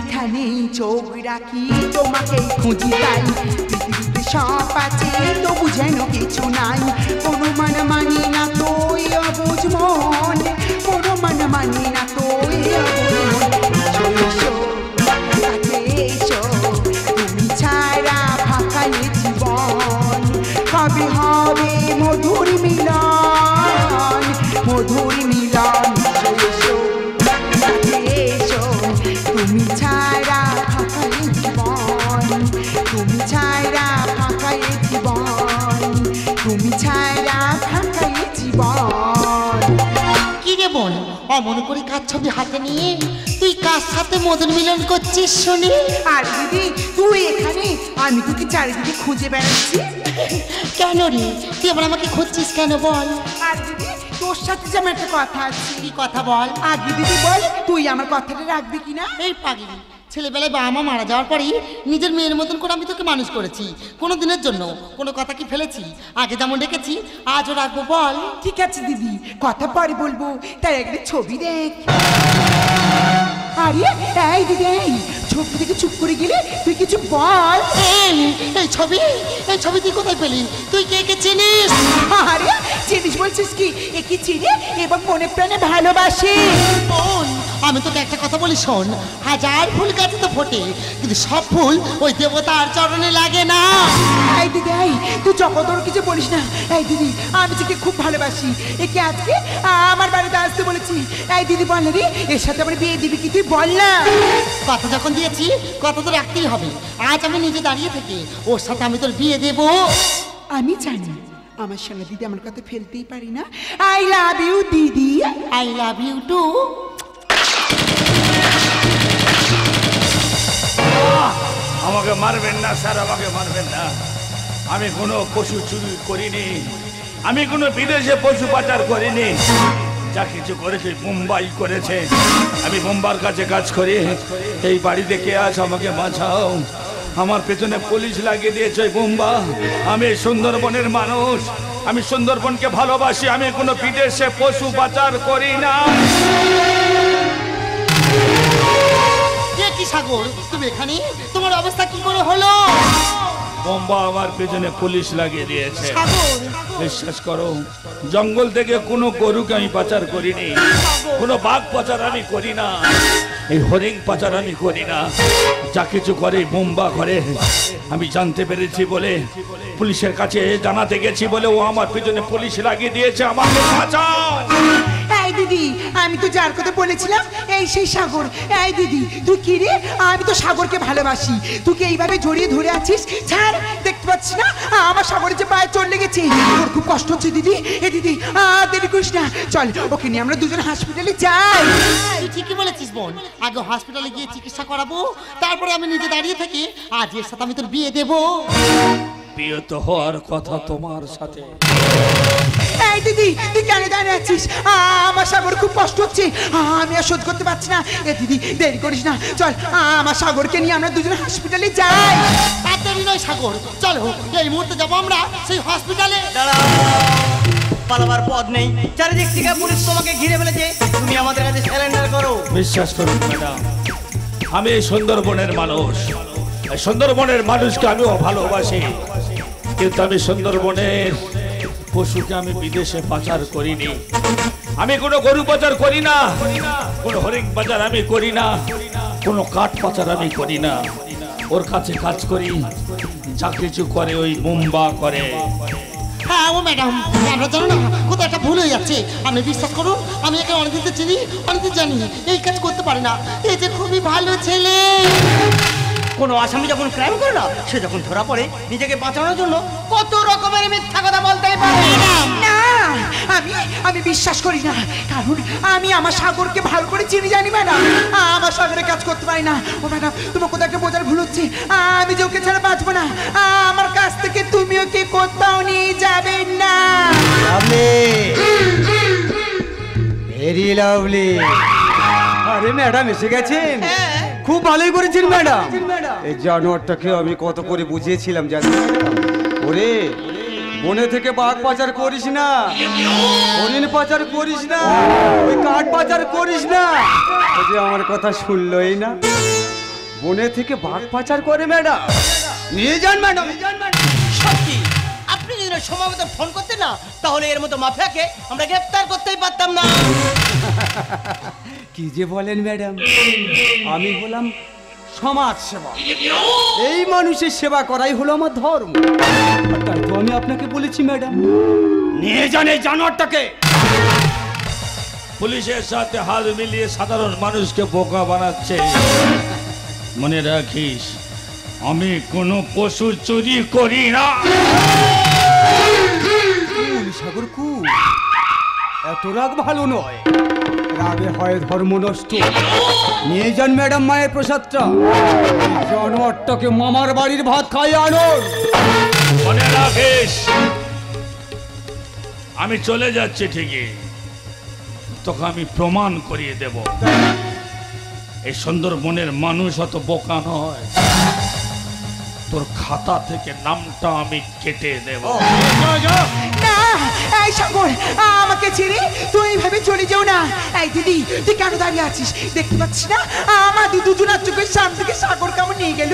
যেখানে চোখ রাখি তোমাকেই খুঁজি তাই, পৃথিবীতে সব আছে তবু যেন কিছু নাই, কোনো মানে মানি না তো অবুঝ মন, কোনো মানে মানি না তো তুমি ছাড়া ফাঁকা জীবন, কবে হবে মধুর মিলন, মধুর মিলন, তুমি ছাড়া ফাঁকা জীবন, তুমি ছাড়া ফাঁকা জীবন, তুমি ছাড়া ফাঁকা জীবন। কি রে বোন, অমন করে কাজ ছবি হাতে নিয়ে তুই কার সাথে মধুর মিলন করছিস শুনি? আর দিদি তুই এখানে, আমি তোকে চারিদিকে খুঁজে বেড়াচ্ছি। কেন রে, তুই আবার আমাকে খুঁজছিস কেন বল? আর দিদি তোর সাথে যে আমার একটা কথা আছে। কি কথা বল? আগে দিদি বল, তুই আমার কথাটা রাখবি কিনা? এই পাগলি, ছেলেবেলায় বাবা মা মারা যাওয়ার পরেই নিজের মেয়ের মতন করে আমি তোকে মানুষ করেছি, কোনো দিনের জন্য কোনো কথা কি ফেলেছি? আগে যেমন রেখেছি আজও রাখবো, বল। ঠিক আছে দিদি, কথা পরে বলবো, তাই একটা ছবি দেখ। আরে এই দিদি, এই ছবি থেকে চুপ করে গেলে, তুই কিছু বল। এই ছবি, এই ছবি তুই কোথায় পেলি? তুই কে কে চিনিস? আরে চিনিস বলছিস কি, এ কি চিনি এবং মনে প্রাণে ভালোবাসি। বোন, আমি তোকে একটা কথা বলি শোন, হাজার ফুল গাছে তো ফোটে, কিন্তু সব ফুল ওই দেবতার চরণে লাগে না। এই দিদি, এই তুই চকদর কিছু বলিস না। এই দিদি, আমি তোকে খুব ভালোবাসি, একে আজকে আমার বাড়িতে আসতে বলেছি। এই দিদি বল রে, এর সাথে আমার বিয়ে দিবি কি তুই বল না? কথা যখন দিয়েছি কথা তো রাখতেই হবে। আজ আমি নিজে দাঁড়িয়ে থেকে ওর সাথে আমি তোর বিয়ে দেবো। আমি জানি আমার সঙ্গে দিদি আমার কথা ফেলতেই পারি না। আই লাভ ইউ দিদি। I love you too. আমাকে মারবেন না স্যার, আমাকে মারবেন না। আমি কোনো পশু চুরি করিনি, আমি কোনো বিদেশে পশু পাচার করিনি। যা কিছু করেছে মুম্বাই করেছে, আমি মুম্বার কাছে কাজ করি। এই বাড়িতে কে আছে, আমাকে বাঁচাও। আমার পেছনে পুলিশ লাগিয়ে দিয়েছে মুম্বা। আমি সুন্দরবনের মানুষ, আমি সুন্দরবনকে ভালোবাসি, আমি কোনো বিদেশে পশু পাচার করি না। কি সাগর, তুমি এখানে? তোমার অবস্থা কি করে হলো? বোম্বা আমার পেছনে পুলিশ লাগিয়ে দিয়েছে। সাগর, বিশ্বাস করো, জঙ্গল থেকে কোনো গরুকে আমি পাচার করিনি, কোনো বাঘ পাচার আমি করি না, এই হরিণ পাচার আমি করি না। যা কিছু করে বোম্বা করে। আমি জানতে পেরেছি বলে পুলিশের কাছে জানাতে গেছি বলে ও আমার পেছনে পুলিশ লাগিয়ে দিয়েছে। আমাকে বাঁচাও। এই দিদি, আমি তো যার কথা বলেছিলাম এই সেই সাগর। এই দিদি তুই কি রে, আমি তো সাগরকে ভালোবাসি, তুই এইভাবে জড়িয়ে ধরে আছিস। ছাড়, দেখতে পাচ্ছিস না আমার সাগরের যে পায়ে চড় লেগেছে, ওর খুব কষ্ট হচ্ছে দিদি। এ দিদি দেরি করিস না, চল ওকে নিয়ে আমরা দুজন হসপিটালে যাই। তুই ঠিকই বলেছিস বোন, আগে হসপিটালে গিয়ে চিকিৎসা করাবো, তারপরে আমি নিজে দাঁড়িয়ে থাকি আজ এর সাথে আমি তোর বিয়ে দেবো। বিয়ে তো হওয়ার কথা তোমার সাথে। এই দিদি তুই কেন দাঁড়িয়ে আছিস, আমার সাগর খুব কষ্ট হচ্ছে, আমি আর সহ্য করতে পারছি না। এ দিদি দেরি করিস না, চল আমার সাগরকে নিয়ে আমরা দুজন হসপিটালে যাই। তাড়াতাড়ি নয় সাগর, চলো এই মুহূর্তে যাবো আমরা সেই হসপিটালে। পালাবার পথ নেই, চারিদিক থেকে পুলিশ তোমাকে ঘিরে ফেলেছে, তুমি আমাদের কাছে সারেন্ডার করো। বিশ্বাস করুন ম্যাডাম, আমি এই সুন্দরবনের মানুষ, এই সুন্দরবনের মানুষকে আমিও ভালোবাসি, কিন্তু আমি সুন্দরবনের পশুকে আমি বিদেশে পাচার করিনি। আমি কোনো গরু পাচার করি না, কোনো হরিণ পাচার আমি করি না, কোনো কাঠ পাচার আমি করি না। ওর কাছে কাজ করি, যা কিছু করে ওই মুম্বা করে। হ্যাঁ ও ম্যাডাম, আমরা জানো না কোথাও একটা ভুল হয়ে যাচ্ছে। আপনি বিশ্বাস করুন, আমি একে অনেকদিন চিনি, অনেকদিন জানি, এই কাজ করতে পারে না। এই যে খুবই ভালো ছেলে। কোনো আসামি যখন ক্রাইম করে না, সে যখন ধরা পড়ে নিজেকে বাঁচানোর জন্য কত রকমের মিথ্যা কথা বলতেই পারে। না, আমি বিশ্বাস করি না, কারণ আমি আমার সাগরকে ভালো করে চিনি, জানি ম্যাডাম। আমার সাগরে কাজ করতে পারি না। ও ম্যাডাম, তোমার কোথাও একটা বোঝার ভুল হচ্ছে, আমি যে ওকে ছাড়া বাঁচবো না। আমার কাছ থেকে তুমি ওকে কোথাও নিয়ে যাবেন না। Very lovely. আরে ম্যাডাম এসে গেছেন, খুব ভালোই করেছেন ম্যাডাম। এই জানোয়ারটাকে আমি কত করে বুঝিয়েছিলাম জানেন, ওরে বনে থেকে বাঘ পাচার করিস না, হরিণ পাচার করিস না, ওই কাঠ পাচার করিস না। ও যে আমার কথা শুনলই না। বনে থেকে বাঘ পাচার করে ম্যাডাম। নিয়ে যান ম্যাডাম। সত্যি আপনি যদি সময় মতো ফোন করতেন না, তাহলে এর মতো মাফিয়াকে আমরা গ্রেফতার করতেই পারতাম না। কি যে বলেন ম্যাডাম, আমি হলাম সমাজ সেবা, এই মানুষের সেবা করাই হলো আমার ধর্ম। আর তাই তো আমি আপনাকে বলেছি ম্যাডাম, নিয়ে যান এই জানোয়ারটাকে। পুলিশের সাথে হাত মিলিয়ে সাধারণ মানুষকে বোকা বানাচ্ছে। মনে রাখিস, আমি কোনো পশু চুরি করি না। কুল সাগর কুল, এত রাগ ভালো নয়, রাগে হয় ধর্ম নষ্ট। নিয়ে যান ম্যাডাম মায়ের প্রসাদটা, এই জানোয়ারটাকে মামার বাড়ির ভাত খাইয়ে আনুন। মনে রাখিস, আমি চলে যাচ্ছি ঠিকই, তোকে আমি প্রমাণ করিয়ে দেব এই সুন্দরবনের মানুষ অত বোকা নয়। তোর খাতা থেকে নামটা আমি কেটে দেব। না এই সাগর, আমাকে ছেড়ে তুই এইভাবে চলে যাও না। এই দিদি, তুই কেন দাঁড়িয়ে আছিস? দেখতে পাচ্ছিস না আমাদের দুজনের চোখের সামনে থেকে সাগর কেমন নিয়ে গেল?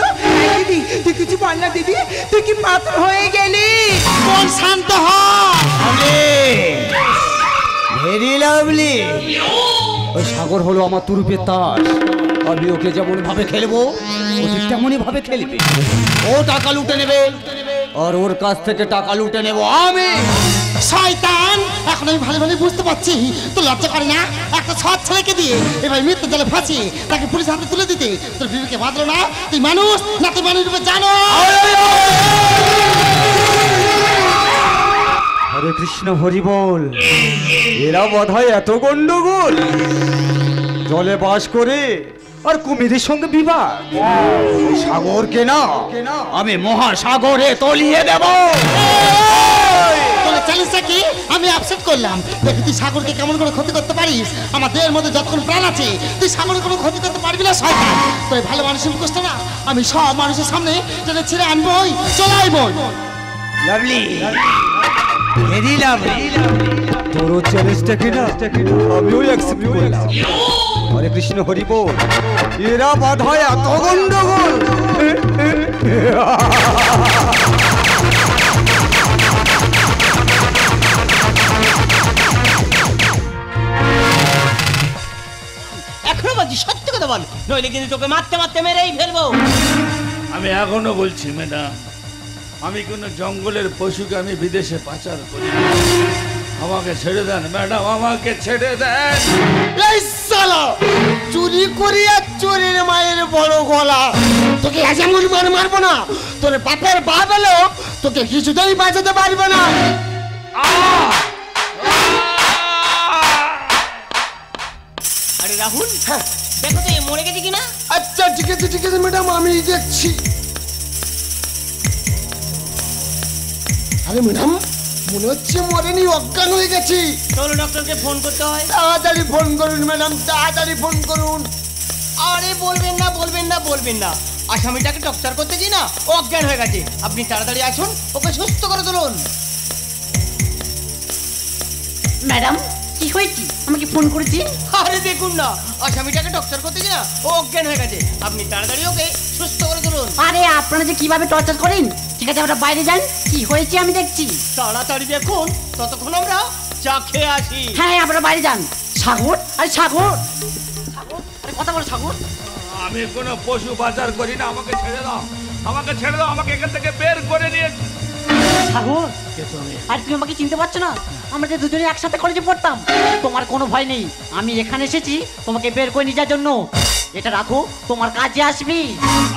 এই দিদি, তুই কিছু বল না দিদি, তুই কি পাথর হয়ে গেলি? কোন শান্ত হ। Very lovely. ওই সাগর হলো আমার তুরুপের তাস, আমি ওকে যেমন ভাবে খেলবো ও ঠিক তেমনই ভাবে খেলবে। ও টাকা লুটে নেবে আর ওর কাছ থেকে টাকা লুটে নেব আমি। শয়তান, এখন আমি ভালো ভালো বুঝতে পারছি তো লজ্জা করে না একটা সৎ ছেলেকে দিয়ে এবার মৃত্যু জলে ফাঁসি তাকে পুলিশ হাতে তুলে দিতে তোর বিবেকে বাঁধলো না? তুই মানুষ না তুই মানুষ রূপে জানো? হরে কৃষ্ণ হরি বল। এরা বোধহয় এত গন্ডগোল, জলে বাস করে আর কুমিরের সঙ্গে বিবাহ। ওই সাগরকে না আমি মহাসাগরে তলিয়ে দেব। তোর চ্যালেঞ্জটা কি আমি আপসেট করলাম। দেখি তুই সাগরকে কেমন করে ক্ষতি করতে পারিস। আমার দেহের মধ্যে যতক্ষণ প্রাণ আছে তুই সাগরের কোনো ক্ষতি করতে পারবি না শয়তান। তুই ভালো মানুষের মুখোশটা না আমি সব মানুষের সামনে যেটা ছেড়ে আনবই চলে আইবই। Lovely, very lovely. তোর চ্যালেঞ্জটাকে না আমিও অ্যাকসেপ্ট করলাম। হরে কৃষ্ণ হরি বল। এরা বোধহয় এত গন্ডগোল। এখনো বলছি সত্যি কথা বল, নইলে কিন্তু তোকে মারতে মারতে মেরেই ফেলবো। আমি এখনো বলছি ম্যাডাম, আমি কোনো জঙ্গলের পশুকে আমি বিদেশে পাচার করি না। আমাকে ছেড়ে দেন ম্যাডাম, আমাকে ছেড়ে দেন। এই শালা চুরি করি আর চোরের মায়ের বড় গলা। তোকে এমন মারবো না, তোর বাপের বাপ এলো তোকে কিছুতেই বাঁচাতে পারবে না। আরে রাহুল, দেখো তো এ মরে গেছে কিনা। আচ্ছা ঠিক আছে ম্যাডাম, আমি দেখছি। আরে ম্যাডাম, মনে হচ্ছে মরেনি, অজ্ঞান হয়ে গেছি। চলো ডক্টরকে ফোন করতে হয়। তাড়াতাড়ি ফোন করুন ম্যাডাম, তাড়াতাড়ি ফোন করুন। আরে বলবেন না, আসামিটাকে টর্চার করতেছি না, ও অজ্ঞান হয়ে গেছে। আপনি তাড়াতাড়ি আসুন, ওকে সুস্থ করে তুলুন। ম্যাডাম কি হয়েছে, আমাকে ফোন করেছি? আরে দেখুন না, আসামিটাকে টর্চার করতেছি না, ও অজ্ঞান হয়ে গেছে। আপনি তাড়াতাড়ি ওকে সুস্থ করে তুলুন। আরে আপনারা যে কিভাবে টর্চার করেন, ঠিক আছে আমরা বাইরে যান, কি হয়েছে আমি দেখছি। তাড়াতাড়ি দেখুন, ততক্ষণ আমরা চা খেয়ে আসি। হ্যাঁ আপনারা বাইরে যান। সাগর, আরে সাগর, আরে কথা বলো সাগর। আমি কোনো পশু পাচার করি না, আমাকে ছেড়ে দাও, আমাকে ছেড়ে দাও, আমাকে এখান থেকে বের করে নিয়ে। সাগর, আর তুমি আমাকে চিনতে পারছো না? আমরা যে দুজনে একসাথে কলেজে পড়তাম। তোমার কোনো ভয় নেই, আমি এখানে এসেছি তোমাকে বের করে নিয়ে যাওয়ার জন্য। এটা রাখো, তোমার কাজে আসবি।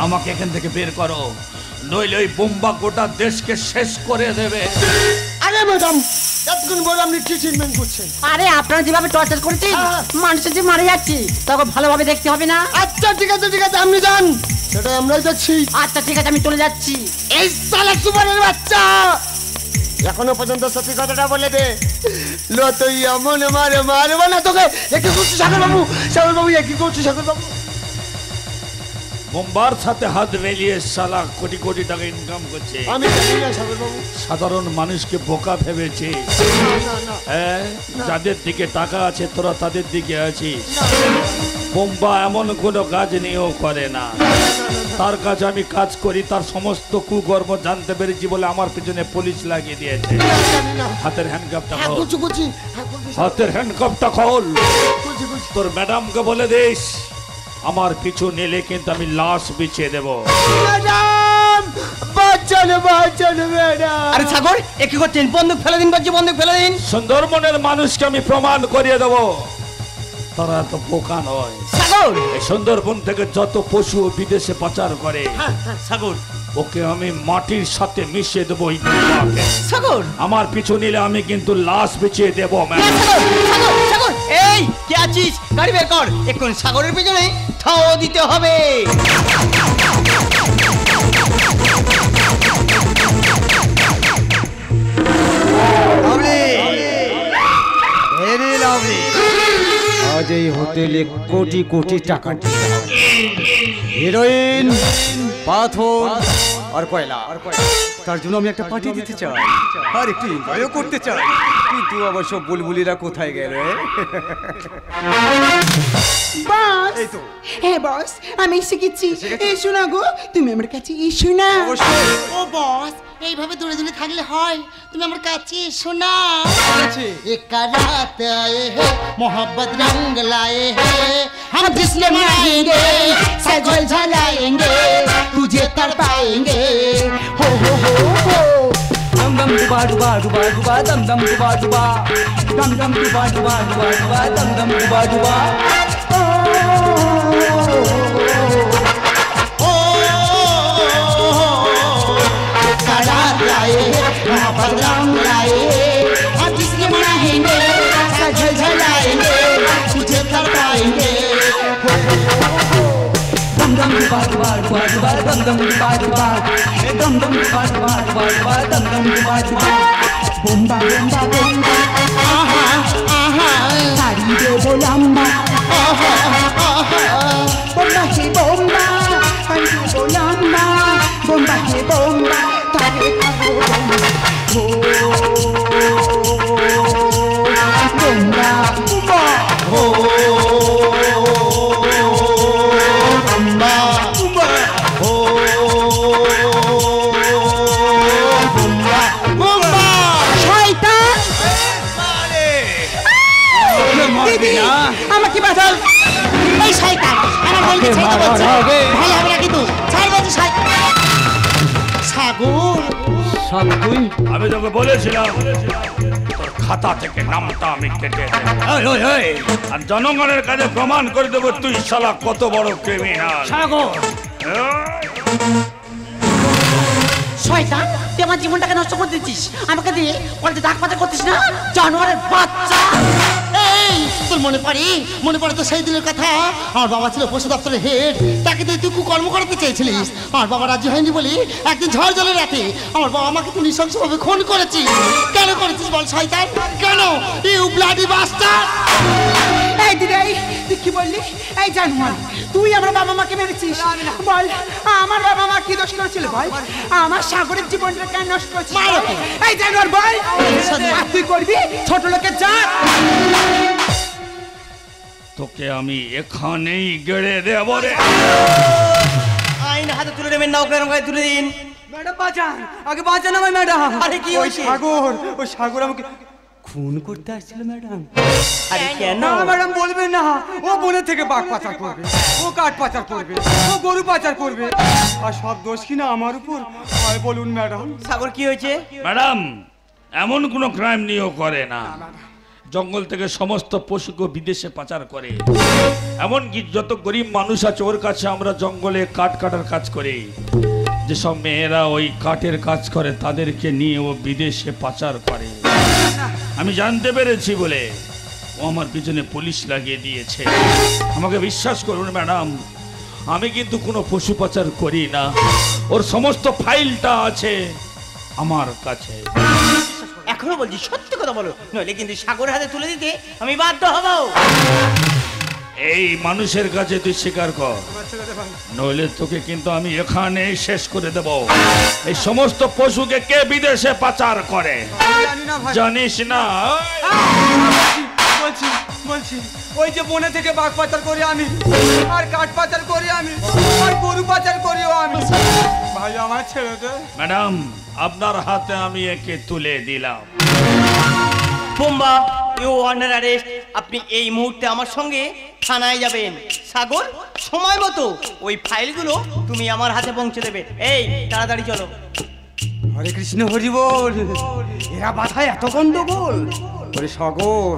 আমাকে এখান থেকে বের করো, নইলে ওই বোম্বা গোটা দেশকে শেষ করে দেবে। আরে ম্যাডাম, এতক্ষণ বলে আপনি কি ট্রিটমেন্ট করছেন? আরে আপনারা যেভাবে টর্চার করেছেন, মানুষের যে মারা যাচ্ছে, তখন ভালোভাবে দেখতে হবে না? আচ্ছা ঠিক আছে আপনি যান, সেটা আমরাই দেখছি। আচ্ছা ঠিক আছে, আমি চলে যাচ্ছি। এই সালা সুপারের বাচ্চা এখনো পর্যন্ত সত্যি কথাটা বলে দে। লো তুই এমন মারবো না তোকে। একই করছি সাগর বাবু, একই করছি সাগর বাবু। বোম্বার সাথে হাত মিলিয়ে শালা কোটি কোটি টাকা ইনকাম করছে। আমি জানি না সাগর বাবু। সাধারণ মানুষকে বোকা ভেবেছে। হ্যাঁ, যাদের দিকে টাকা আছে তোরা তাদের দিকে আছিস। বোম্বা এমন কোনো কাজ নিয়েও করে না। তার কাছে আমি কাজ করি, তার সমস্ত কুকর্ম জানতে পেরেছি বলে আমার পিছনে পুলিশ লাগিয়ে দিয়েছে। হাতের হ্যান্ডকাপটা খোল, হাতের হ্যান্ডকাপটা খোল। তোর ম্যাডামকে বলে দিস আমার পিছু নিলে কিন্তু আমি লাশ বিছিয়ে দেবো। ম্যাডাম বাঁচানো বাঁচানো ম্যাডাম। আরে সাগর এ কি করছেন? বন্দুক ফেলে দিন, বলছি বন্দুক ফেলে দিন। সুন্দরবনের মানুষকে আমি প্রমাণ করিয়ে দেবো তারা তো বোকা নয়। সাগর এই সুন্দরবন থেকে যত পশু বিদেশে পাচার করে সাগর ওকে আমি মাটির সাথে মিশিয়ে দেবো। ওই বোকাকে। সাগর আমার পিছু নিলে আমি কিন্তু লাশ বিছিয়ে দেবো। ম্যাডাম সাগর সাগর এই কে আছিস? গাড়ি বের কর, এখন সাগরের পেছনে থাও দিতে হবে। Very lovely. আজ এই হোটেলে কোটি কোটি টাকা হিরোইন, পাথর আর কয়লা, তার জন্য আমি একটা পার্টি দিতে চাই আর একটু এনজয়ও করতে চাই। কিন্তু আবার সব বুলবুলিরা কোথায় গেল? বস, হ্যাঁ বস, আমি এসে গেছি। এসো না গো, তুমি আমার কাছে এসো না। ও বস, এইভাবে দূরে দূরে থাকলে হয়? তুমি আমার কাছে এসো না। एक रात आए हैं मोहब्बत रंग लाए हैं, हम जिसने मनाएंगे सजल जलाएंगे, तुझे तड़पाएंगे हो dum dum duba duba duba duba dum dum duba duba dum dum duba duba duba duba dum dum duba duba रात लाए मोहब्बत रंग लाए, हम जिसने मनाएंगे सजल जलाएंगे, तुझे तड़पाएंगे dum dum duba duba duba duba dum dum duba duba dum dum duba duba duba duba dum dum duba duba বোম্বা বোম্বা বোম্বা, आहा आहा শাড়ি দেবো লম্বা। বোম্বা হে বোম্বা, শাড়ি দেবো লম্বা। বোম্বা হে বোম্বা, তারে খাবো বোম্বা। ও বোম্বা বোম্বা, हो बम्बा हो बम्बा बम्बा শয়তান! দিদি, আমাকে বাঁচাও। এই শয়তান আমার বলতে ছেড়ে বলছে ভালো হবে না কিন্তু ছাড় বলছে সাগর। তুই আমি তোকে বলেছিলাম তোর খাতা থেকে নামটা আমি কেটে দেব। আর জনগণের কাছে প্রমাণ করে দেবো তুই শালা কত বড় ক্রিমিনাল। সাগর শয়তান, তুই আমার জীবনটাকে নষ্ট করে দিচ্ছিস। আমাকে দিয়ে কলেজে ডাক পাচার করতিস না, জানোয়ারের বাচ্চা। এই তোর মনে পড়ে তো সেই দিনের কথা? আমার বাবা ছিল পশু দপ্তরের হেড, তাকে দিয়ে তুই কর্ম করাতে চেয়েছিলিস। আমার বাবা রাজি হয়নি বলি একদিন ঝড় জলের রাতে আমার বাবা আমাকে তুই নৃশংসভাবে খুন করেছিস। কেন করেছিস বল শয়তান? কেন? You bloody bastard! এই দিদি, তুই কি বললি? এই জানোয়ার, তুই আমার বাবা মাকে মেরেছিস। বল, আমার বাবা মা কি দোষ করেছিল বল? আমার সাগরের জীবনটা কেন নষ্ট করেছিস? এই জানোয়ার বল, আর তুই করবি ছোট লোকের জাত? তোকে আমি এখানেই গেড়ে দেব রে। আইন হাতে তুলে নেবেন না, ওকে গায়ে তুলে দিন। ম্যাডাম বাঁচান, আগে বাঁচান আমায় ম্যাডাম। আরে কি ওই হয়েছে? সাগর, ওই সাগর আমাকে খুন করতে আসছিল ম্যাডাম। আরে কেন? না ম্যাডাম বলবেন না, ও বনের থেকে বাঘ পাচার করবে, ও কাঠ পাচার করবে, ও গরু পাচার করবে, আর সব দোষ কিনা আমার উপর হয় বলুন ম্যাডাম। সাগর কি হয়েছে? ম্যাডাম এমন কোনো ক্রাইম নিয়েও করে না। জঙ্গল থেকে সমস্ত পশুকে বিদেশে পাচার করে। এমনকি যত গরিব মানুষ আছে ওর কাছে আমরা জঙ্গলে কাঠ কাটার কাজ করি। যেসব মেয়েরা ওই কাঠের কাজ করে তাদেরকে নিয়ে ও বিদেশে পাচার করে। আমি জানতে পেরেছি বলে ও আমার পিছনে পুলিশ লাগিয়ে দিয়েছে। আমাকে বিশ্বাস করুন ম্যাডাম, আমি কিন্তু কোনো পশু পাচার করি না। ওর সমস্ত ফাইলটা আছে আমার কাছে। এখনো বলছি সত্যি কথা বলো, নইলে কিন্তু সাগর হাতে তুলে দিতে আমি বাধ্য হব। এই মানুষের কাছে তুই স্বীকার কর, নইলে তোকে কিন্তু আমি এখানে শেষ করে দেব। এই সমস্ত পশুকে কে বিদেশে পাচার করে জানি না ভাই, জানিস না? বলছি বলছি ওই যে বনে থেকে বাঘ পাচার করি আমি, আর কাঠ পাচার করি আমি, আর গরু পাচার করিও আমি। ভাই আমার ছেড়ে দে। ম্যাডাম, আপনার হাতে আমি একে তুলে দিলাম। বোম্বা, ইউ আন্ডার অ্যারেস্ট। আপনি এই মুহূর্তে আমার সঙ্গে থানায় যাবেন। সাগর, সময় মতো ওই ফাইলগুলো তুমি আমার হাতে পৌঁছে দেবে। এই তাড়াতাড়ি চলো। হরে কৃষ্ণ হরি বল। এরা বাধায় এত গন্ডগোল। ওরে সাগর,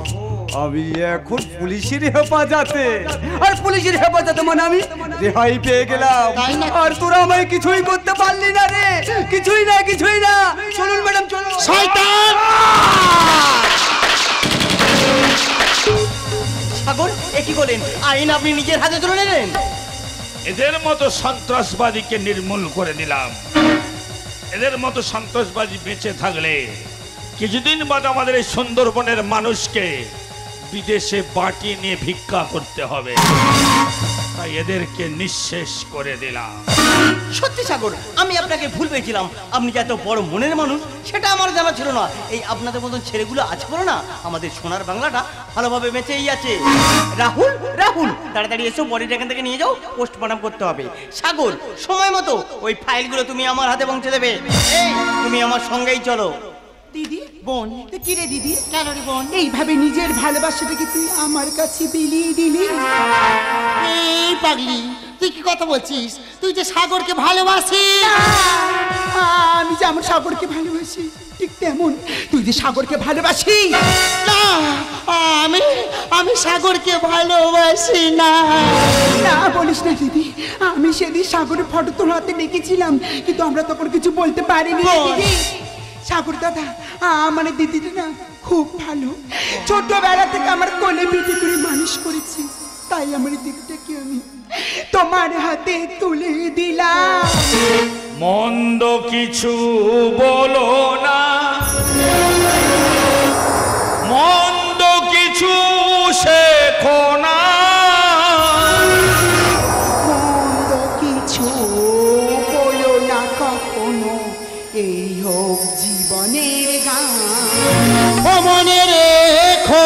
আমি এখন পুলিশের হেফাজতে, আর পুলিশের হেফাজতে মানে আমি রেহাই পেয়ে গেলাম। আর তোরা আমায় কিছুই করতে পারলি না রে, কিছুই না, কিছুই না। চলুন ম্যাডাম, চলুন। শয়তান! সাগর, এ কি বলেন? আইন আপনি নিজের হাতে তুলে নিলেন? এদের মতো সন্ত্রাসবাদীকে নির্মূল করে দিলাম। এদের মতো সন্ত্রাসবাদী বেঁচে থাকলে কিছুদিন বাদ আমাদের এই সুন্দরবনের মানুষকে বিদেশে বাটি নিয়ে ভিক্ষা করতে হবে। তাই এদেরকে নিঃশেষ করে দিলাম। সত্যি সাগর, আমি আপনাকে ভুল পেয়েছিলাম। আপনি যে এত বড় মনের মানুষ সেটা আমার জানা ছিল না। এই আপনাদের মতন ছেলেগুলো আছে বলো না, আমাদের সোনার বাংলাটা ভালোভাবে বেঁচেই আছে। রাহুল, রাহুল, তাড়াতাড়ি এসো, বডিটা এখান থেকে নিয়ে যাও, পোস্টমর্টম করতে হবে। সাগর, সময় মতো ওই ফাইলগুলো তুমি আমার হাতে পৌঁছে দেবে। এই তুমি আমার সঙ্গেই চলো। দিদি, বোন, তুই কি রে দিদি? কেন রে বোন? এইভাবে নিজের ভালোবাসাটাকে তুই আমার কাছে বিলিয়ে দিলি। এই পাগলি, তুই কি কথা বলছিস? তুই যে সাগরকে ভালোবাসিস। আমি যেমন সাগরকে ভালোবাসি ঠিক তেমন তুই যে সাগরকে ভালোবাসিস। না, আমি সাগরকে ভালোবাসি না। না বলিস না দিদি, আমি সেদিন সাগরের ফটো তোর হাতে দেখেছিলাম, কিন্তু আমরা তখন কিছু বলতে পারিনি রে দিদি। সাগর দাদা, আমার দিদিটা না খুব ভালো, ছোটবেলা থেকে আমার কোলে পিঠে করে মানুষ করেছি, তাই আমার দিদিটাকে আমি তোমার হাতে তুলে দিলাম। মন্দ কিছু বলো না, মন্দ কিছু শেখো না, মন্দ কিছু বলো না কখনো, এই হোক জীবনের গান। ও মনে রেখো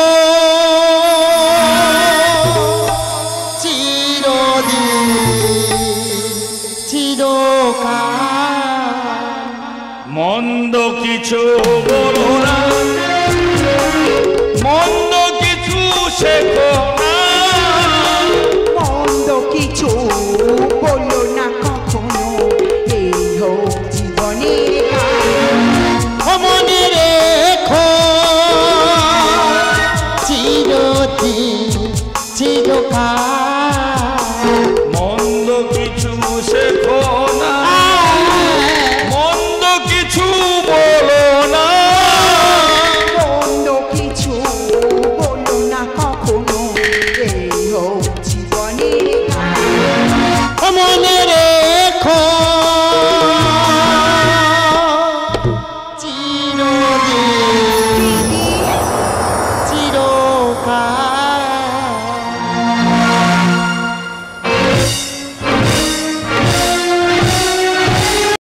চিরদিন চিরকাল। মন্দ কিছু বলো না, মন্দ কিছু শেখো না, মন্দ কিছু বলো না কখনো, এই হোক জীবনের গান। ও মনে রেখো চিরদিন চিরকাল। মন্দ কিছু শেখো না, মন্দ কিছু বলো না, মন্দ কিছু বলো না কখনো, এই হোক জীবনের গান। ও মনে রেখো চিরদিন চিরকাল।